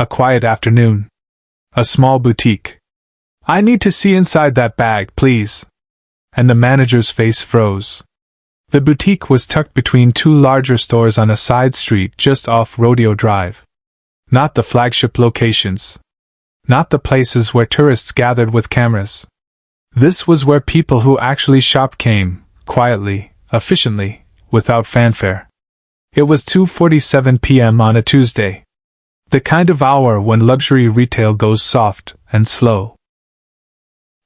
A quiet afternoon. A small boutique. "I need to see inside that bag, please." And the manager's face froze. The boutique was tucked between two larger stores on a side street just off Rodeo Drive. Not the flagship locations. Not the places where tourists gathered with cameras. This was where people who actually shopped came, quietly, efficiently, without fanfare. It was 2:47 p.m. on a Tuesday. The kind of hour when luxury retail goes soft and slow.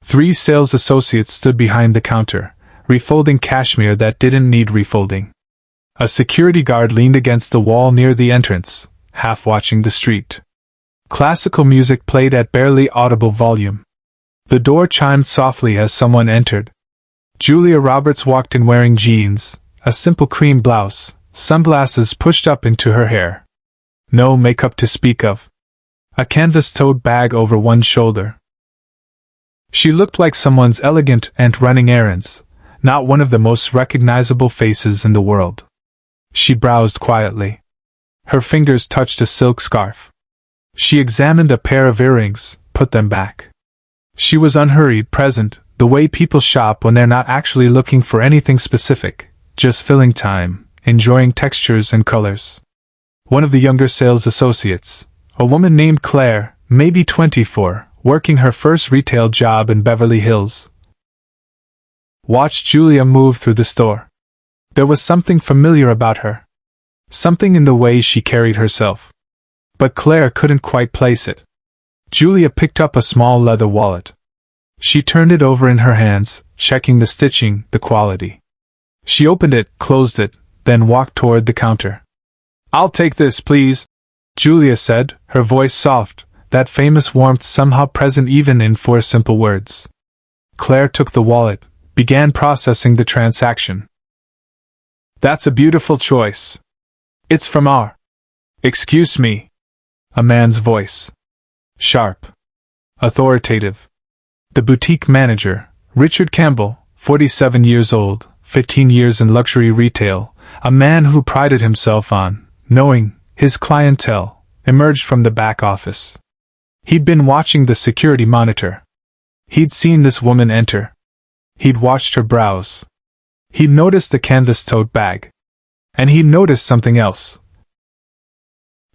3 sales associates stood behind the counter, refolding cashmere that didn't need refolding. A security guard leaned against the wall near the entrance, half watching the street. Classical music played at barely audible volume. The door chimed softly as someone entered. Julia Roberts walked in wearing jeans, a simple cream blouse, sunglasses pushed up into her hair. No makeup to speak of. A canvas-tote bag over one shoulder. She looked like someone's elegant aunt running errands, not one of the most recognizable faces in the world. She browsed quietly. Her fingers touched a silk scarf. She examined a pair of earrings, put them back. She was unhurried, present, the way people shop when they're not actually looking for anything specific, just filling time, enjoying textures and colors. One of the younger sales associates, a woman named Claire, maybe 24, working her first retail job in Beverly Hills, watched Julia move through the store. There was something familiar about her. Something in the way she carried herself. But Claire couldn't quite place it. Julia picked up a small leather wallet. She turned it over in her hands, checking the stitching, the quality. She opened it, closed it, then walked toward the counter. "I'll take this, please," Julia said, her voice soft, that famous warmth somehow present even in 4 simple words. Claire took the wallet, began processing the transaction. "That's a beautiful choice. It's from our—" "Excuse me." A man's voice. Sharp. Authoritative. The boutique manager, Richard Campbell, 47 years old, 15 years in luxury retail, a man who prided himself on knowing his clientele, emerged from the back office. He'd been watching the security monitor. He'd seen this woman enter. He'd watched her browse. He'd noticed the canvas tote bag. And he'd noticed something else.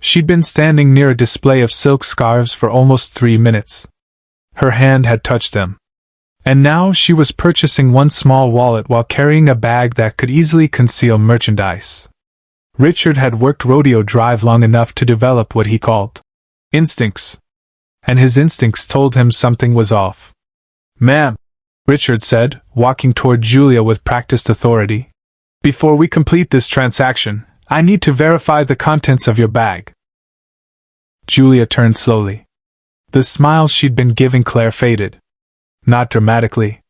She'd been standing near a display of silk scarves for almost 3 minutes. Her hand had touched them. And now she was purchasing one small wallet while carrying a bag that could easily conceal merchandise. Richard had worked Rodeo Drive long enough to develop what he called instincts. And his instincts told him something was off. "Ma'am," Richard said, walking toward Julia with practiced authority. "Before we complete this transaction, I need to verify the contents of your bag." Julia turned slowly. The smile she'd been giving Claire faded. Not dramatically.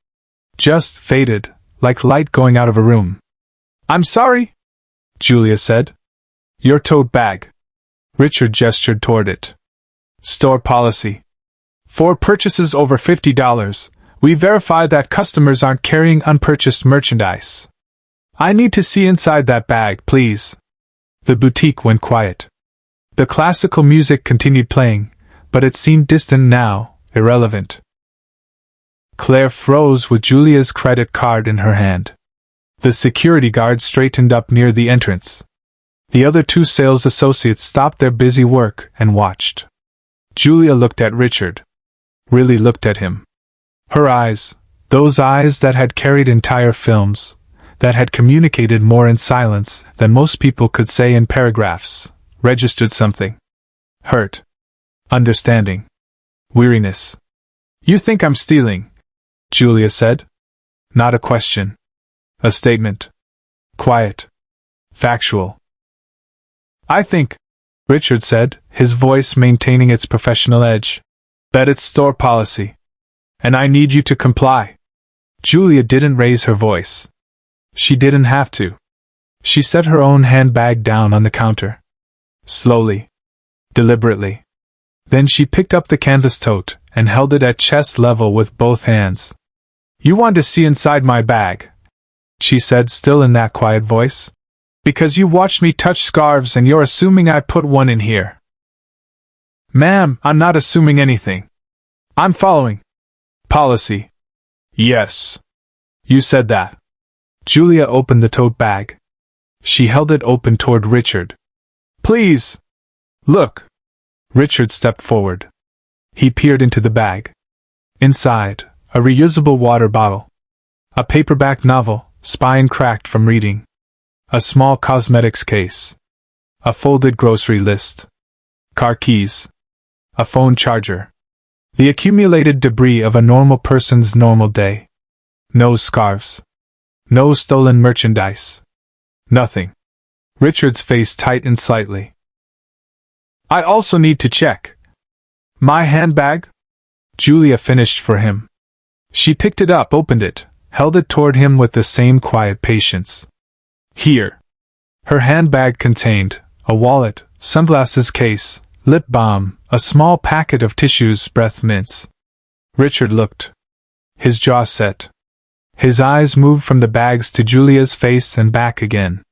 Just faded, like light going out of a room. "I'm sorry," Julia said. "Your tote bag." Richard gestured toward it. "Store policy. For purchases over $50, we verify that customers aren't carrying unpurchased merchandise. I need to see inside that bag, please." The boutique went quiet. The classical music continued playing, but it seemed distant now, irrelevant. Claire froze with Julia's credit card in her hand. The security guard straightened up near the entrance. The other 2 sales associates stopped their busy work and watched. Julia looked at Richard. Really looked at him. Her eyes, those eyes that had carried entire films, that had communicated more in silence than most people could say in paragraphs, registered something. Hurt. Understanding. Weariness. "You think I'm stealing?" Julia said. Not a question. A statement. Quiet. Factual. "I think," Richard said, his voice maintaining its professional edge, "that it's store policy. And I need you to comply." Julia didn't raise her voice. She didn't have to. She set her own handbag down on the counter. Slowly. Deliberately. Then she picked up the canvas tote and held it at chest level with both hands. "You want to see inside my bag," she said, still in that quiet voice, "because you watched me touch scarves and you're assuming I put one in here." Ma'am, I'm not assuming anything. I'm following policy. Yes. You said that. Julia opened the tote bag. She held it open toward Richard. Please. Look. Richard stepped forward. He peered into the bag. Inside, a reusable water bottle. A paperback novel, spine cracked from reading. A small cosmetics case. A folded grocery list. Car keys. A phone charger. The accumulated debris of a normal person's normal day. No scarves. No stolen merchandise. Nothing. Richard's face tightened slightly. I also need to check. My handbag? Julia finished for him. She picked it up, opened it, held it toward him with the same quiet patience. Here. Her handbag contained a wallet, sunglasses case, lip balm, a small packet of tissues, breath mints. Richard looked. His jaw set. His eyes moved from the bags to Julia's face and back again.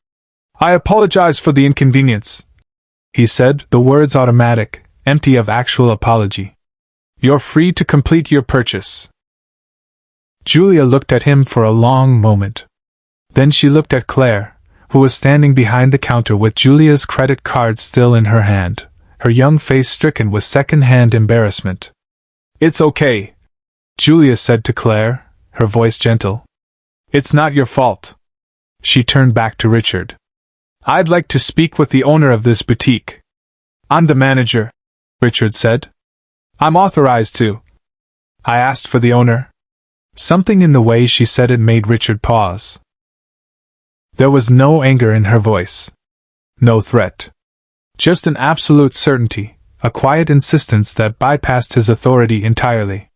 I apologize for the inconvenience, he said, the words automatic, empty of actual apology. You're free to complete your purchase. Julia looked at him for a long moment. Then she looked at Claire, who was standing behind the counter with Julia's credit card still in her hand, her young face stricken with second-hand embarrassment. It's okay, Julia said to Claire, her voice gentle. It's not your fault. She turned back to Richard. I'd like to speak with the owner of this boutique. I'm the manager, Richard said. I'm authorized to. I asked for the owner. Something in the way she said it made Richard pause. There was no anger in her voice. No threat. Just an absolute certainty, a quiet insistence that bypassed his authority entirely.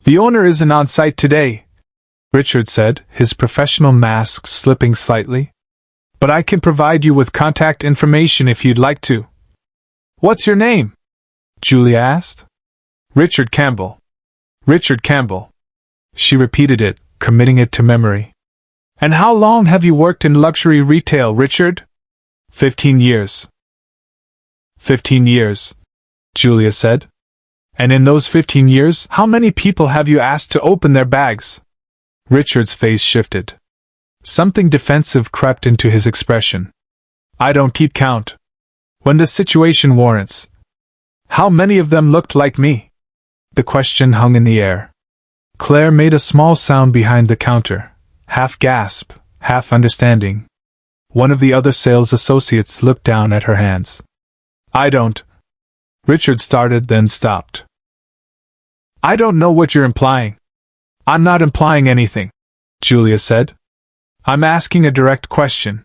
The owner isn't on site today, Richard said, his professional mask slipping slightly. But I can provide you with contact information if you'd like to. What's your name? Julia asked. Richard Campbell. Richard Campbell. She repeated it, committing it to memory. And how long have you worked in luxury retail, Richard? 15 years. 15 years, Julia said. And in those 15 years, how many people have you asked to open their bags? Richard's face shifted. Something defensive crept into his expression. I don't keep count. When the situation warrants. How many of them looked like me? The question hung in the air. Claire made a small sound behind the counter, half gasp, half understanding. One of the other sales associates looked down at her hands. I don't. Richard started, then stopped. I don't know what you're implying. I'm not implying anything, Julia said. I'm asking a direct question.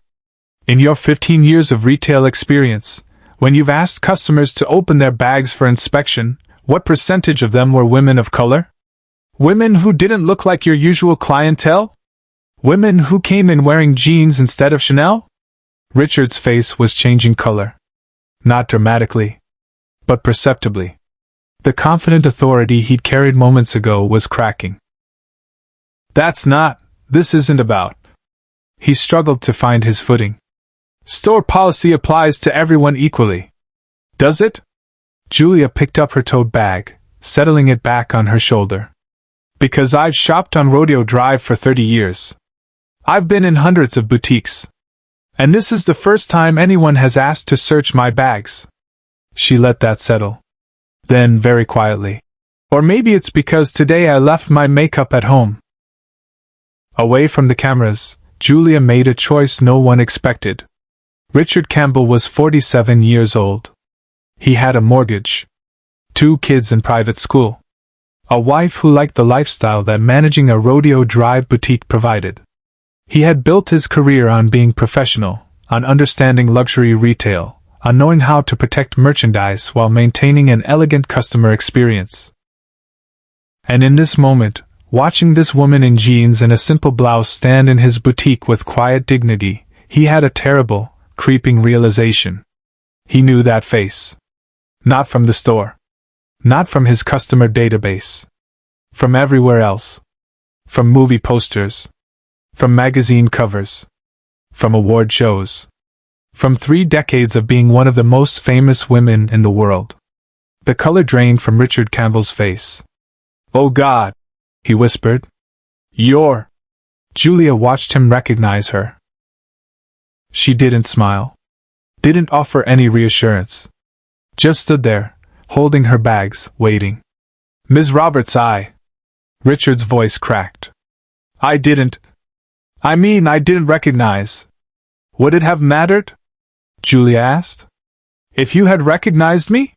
In your 15 years of retail experience, when you've asked customers to open their bags for inspection, what percentage of them were women of color? Women who didn't look like your usual clientele? Women who came in wearing jeans instead of Chanel? Richard's face was changing color. Not dramatically, but perceptibly. The confident authority he'd carried moments ago was cracking. This isn't about. He struggled to find his footing. Store policy applies to everyone equally. Does it? Julia picked up her tote bag, settling it back on her shoulder. Because I've shopped on Rodeo Drive for 30 years. I've been in hundreds of boutiques. And this is the first time anyone has asked to search my bags. She let that settle. Then, very quietly. Or maybe it's because today I left my makeup at home. Away from the cameras, Julia made a choice no one expected. Richard Campbell was 47 years old. He had a mortgage. 2 kids in private school. A wife who liked the lifestyle that managing a Rodeo Drive boutique provided. He had built his career on being professional, on understanding luxury retail, on knowing how to protect merchandise while maintaining an elegant customer experience. And in this moment, watching this woman in jeans and a simple blouse stand in his boutique with quiet dignity, he had a terrible, creeping realization. He knew that face. Not from the store. Not from his customer database. From everywhere else. From movie posters. From magazine covers. From award shows. From 3 decades of being one of the most famous women in the world. The color drained from Richard Campbell's face. "Oh God," he whispered. "You're—" Julia watched him recognize her. She didn't smile. Didn't offer any reassurance. Just stood there, holding her bags, waiting. "Ms. Roberts, Richard's voice cracked. I didn't recognize." "Would it have mattered?" Julia asked. "If you had recognized me?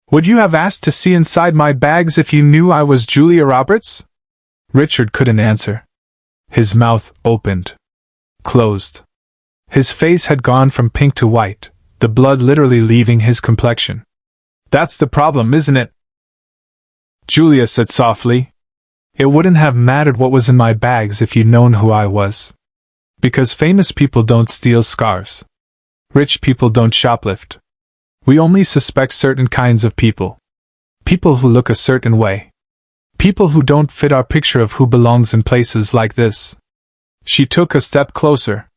Would you have asked to see inside my bags if you knew I was Julia Roberts?" Richard couldn't answer. His mouth opened. Closed. His face had gone from pink to white, the blood literally leaving his complexion. "That's the problem, isn't it?" Julia said softly. "It wouldn't have mattered what was in my bags if you'd known who I was. Because famous people don't steal scarves. Rich people don't shoplift. We only suspect certain kinds of people. People who look a certain way. People who don't fit our picture of who belongs in places like this." She took a step closer.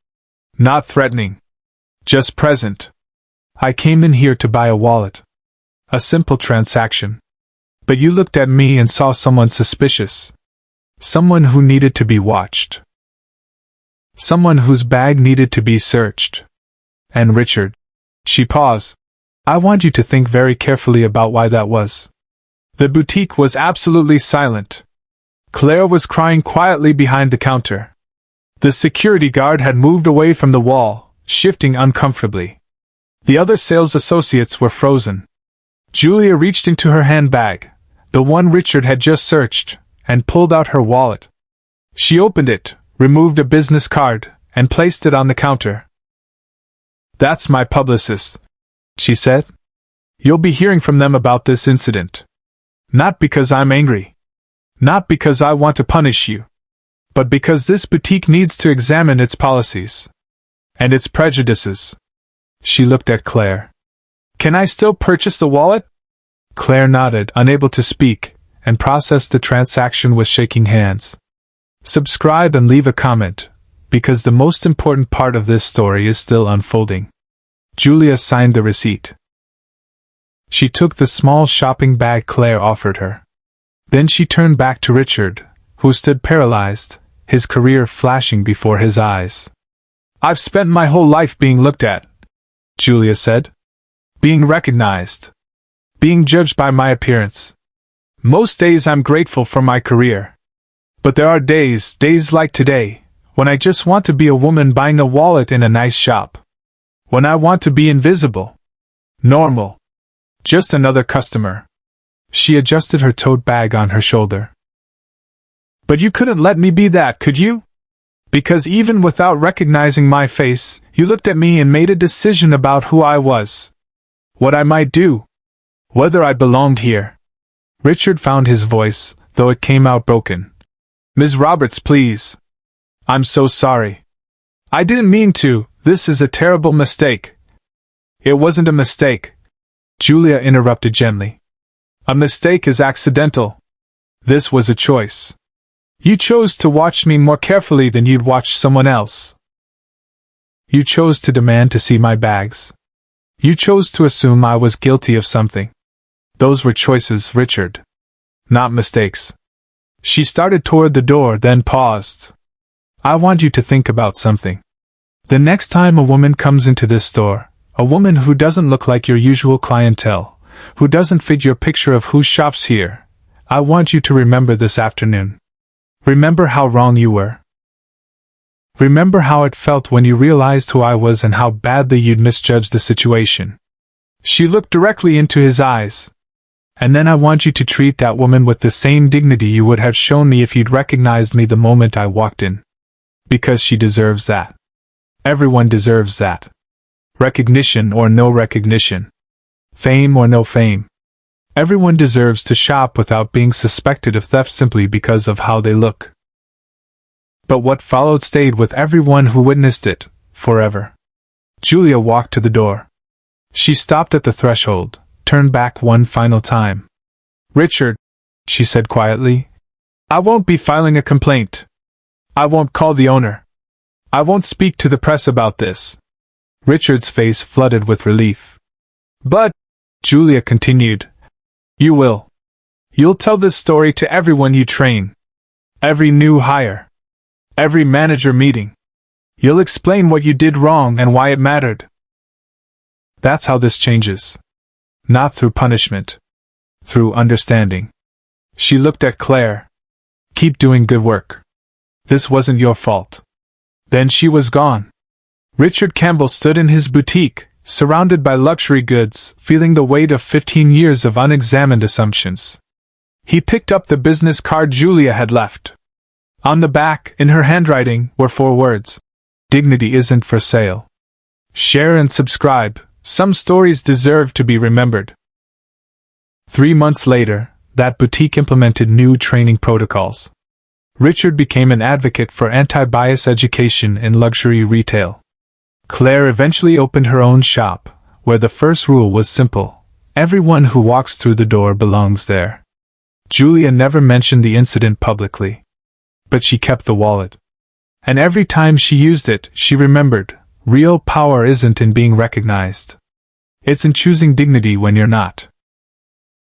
Not threatening. Just present. "I came in here to buy a wallet. A simple transaction. But you looked at me and saw someone suspicious. Someone who needed to be watched. Someone whose bag needed to be searched. And Richard." She paused. "I want you to think very carefully about why that was." The boutique was absolutely silent. Claire was crying quietly behind the counter. The security guard had moved away from the wall, shifting uncomfortably. The other sales associates were frozen. Julia reached into her handbag, the one Richard had just searched, and pulled out her wallet. She opened it, removed a business card, and placed it on the counter. "That's my publicist," she said. "You'll be hearing from them about this incident. Not because I'm angry. Not because I want to punish you. But because this boutique needs to examine its policies. And its prejudices." She looked at Claire. "Can I still purchase the wallet?" Claire nodded, unable to speak, and processed the transaction with shaking hands. Subscribe and leave a comment, because the most important part of this story is still unfolding. Julia signed the receipt. She took the small shopping bag Claire offered her. Then she turned back to Richard, who stood paralyzed, his career flashing before his eyes. "I've spent my whole life being looked at," Julia said. "Being recognized. Being judged by my appearance. Most days I'm grateful for my career. But there are days like today, when I just want to be a woman buying a wallet in a nice shop. When I want to be invisible. Normal. Just another customer." She adjusted her tote bag on her shoulder. "But you couldn't let me be that, could you? Because even without recognizing my face, you looked at me and made a decision about who I was. What I might do. Whether I belonged here." Richard found his voice, though it came out broken. "Ms. Roberts, please. I'm so sorry. I didn't mean to. This is a terrible mistake." "It wasn't a mistake," Julia interrupted gently. "A mistake is accidental. This was a choice. You chose to watch me more carefully than you'd watch someone else. You chose to demand to see my bags. You chose to assume I was guilty of something. Those were choices, Richard. Not mistakes." She started toward the door, then paused. "I want you to think about something. The next time a woman comes into this store, a woman who doesn't look like your usual clientele, who doesn't fit your picture of who shops here, I want you to remember this afternoon. Remember how wrong you were. Remember how it felt when you realized who I was and how badly you'd misjudged the situation." She looked directly into his eyes. "And then I want you to treat that woman with the same dignity you would have shown me if you'd recognized me the moment I walked in. Because she deserves that. Everyone deserves that. Recognition or no recognition. Fame or no fame. Everyone deserves to shop without being suspected of theft simply because of how they look." But what followed stayed with everyone who witnessed it, forever. Julia walked to the door. She stopped at the threshold, turned back one final time. "Richard," she said quietly, "I won't be filing a complaint. I won't call the owner. I won't speak to the press about this." Richard's face flooded with relief. "But," Julia continued, You will. You'll tell this story to everyone you train. Every new hire. Every manager meeting. You'll explain what you did wrong and why it mattered. That's how this changes. Not through punishment. Through understanding. She looked at Claire. Keep doing good work. This wasn't your fault. Then she was gone. Richard Campbell stood in his boutique, surrounded by luxury goods, feeling the weight of 15 years of unexamined assumptions. He picked up the business card Julia had left. On the back, in her handwriting, were 4 words. Dignity isn't for sale. Share and subscribe. Some stories deserve to be remembered. 3 months later, that boutique implemented new training protocols. Richard became an advocate for anti-bias education in luxury retail. Claire eventually opened her own shop, where the first rule was simple. Everyone who walks through the door belongs there. Julia never mentioned the incident publicly. But she kept the wallet. And every time she used it, she remembered, real power isn't in being recognized. It's in choosing dignity when you're not.